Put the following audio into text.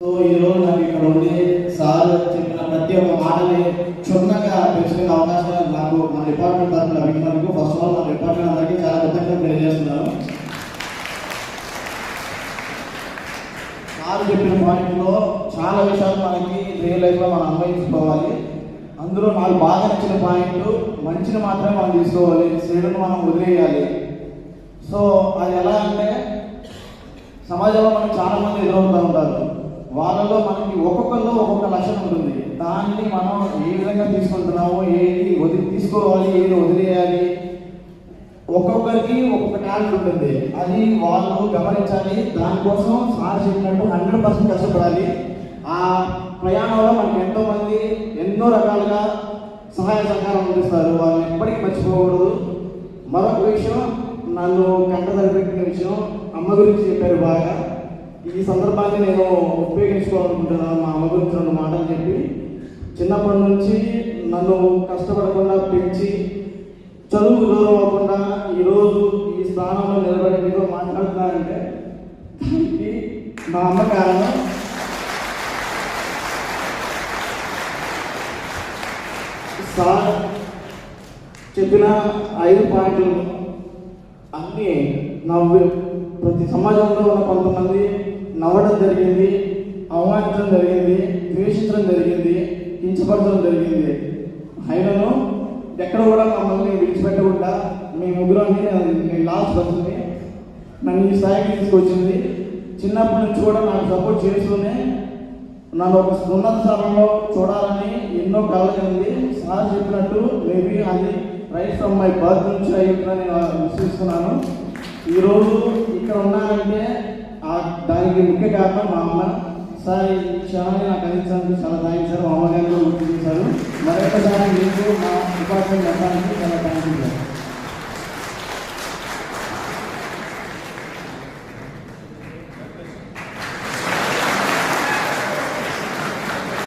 So ఈరోజు నాకు ఇక్కడ ఉండి సార్ చెప్పిన ప్రతి ఒక్క మాటని క్షుణ్ణంగా తెలుసుకునే అవకాశం నాకు మన డిపార్ట్మెంట్ తరఫున లభించినందుకు ఫస్ట్ ఆఫ్ ఆల్ మన డిపార్ట్మెంట్ అందరికీ చాలా కృతజ్ఞతలు తెలియజేస్తున్నాను. సార్ చెప్పిన పాయింట్లో చాలా విషయాలు మనకి రియల్ లైఫ్లో మనం అన్వయించుకోవాలి. అందులో నాకు బాగా నచ్చిన పాయింట్, మంచిని మాత్రమే మనం తీసుకోవాలి, చెడును మనం వదిలేయాలి. సో అది ఎలా అంటే, సమాజంలో మనకు చాలా మంది ఎదురవుతూ ఉంటారు. వాళ్ళలో మనకి ఒక్కొక్కరిలో ఒక్కొక్క లక్షణం ఉంటుంది. దాన్ని మనం ఏ విధంగా తీసుకుంటున్నామో, ఏది తీసుకోవాలి, ఏది వదిలేయాలి, ఒక్కొక్కరికి ఒక్కొక్క టాలెంట్ ఉంటుంది. అది వాళ్ళు గమనించాలి. దానికోసం సార్ చెప్పినట్టు 100% కష్టపడాలి. ఆ ప్రయాణంలో మనకి ఎంతోమంది ఎన్నో రకాలుగా సహాయ సహకారం అందిస్తారు. వాళ్ళని ఎప్పటికీ మర్చిపోకూడదు. మరొక విషయం, నన్ను కంట తడిపెట్టిన విషయం, అమ్మ గురించి చెప్పారు బాగా. ఈ సందర్భాన్ని నేను ఉపయోగించుకోవాలనుకుంటున్నాను. మా అమ్మ గురించి 2 మాటలు చెప్పి, చిన్నప్పటి నుంచి నన్ను కష్టపడకుండా పెంచి చదువు దూరం అవ్వకుండా ఈరోజు ఈ స్థానంలో నిలబడి మీతో మాట్లాడుతున్నానంటే దానికి మా అమ్మ కారణం. సార్ చెప్పిన 5 పాయింట్లు అన్నీ ప్రతి సమాజంలో ఉన్న కొంతమంది నవ్వడం జరిగింది, అవమానించడం జరిగింది, ద్వేషించడం జరిగింది, కించపరచడం జరిగింది. అయినను ఎక్కడ కూడా మమ్మల్ని విడిచిపెట్టకుండా మీ ముగ్గురాన్ని నేను లాస్ట్ పర్సన్ని నన్ను ఈ స్థాయికి తీసుకొచ్చింది. చిన్నప్పటి నుంచి కూడా నాకు సపోర్ట్ చేస్తూనే నన్ను ఒక ఉన్నత స్థానంలో చూడాలని ఎన్నో కలలు కలిగింది. సార్ చెప్పినట్టు మేబీ అది రైట్ ఫ్రమ్ మై బర్త్ నుంచి అయ్యిందని నేను విశ్వసిస్తున్నాను. ఈరోజు ఇక్కడ ఉన్నానంటే దానికి ముఖ్య కారణం మా అమ్మ. సార్ ఈ క్షణాన్ని నాకు అందించడానికి చాలా థ్యాంక్స్ సార్. మా అమ్మగారు గుర్తు చేశారు.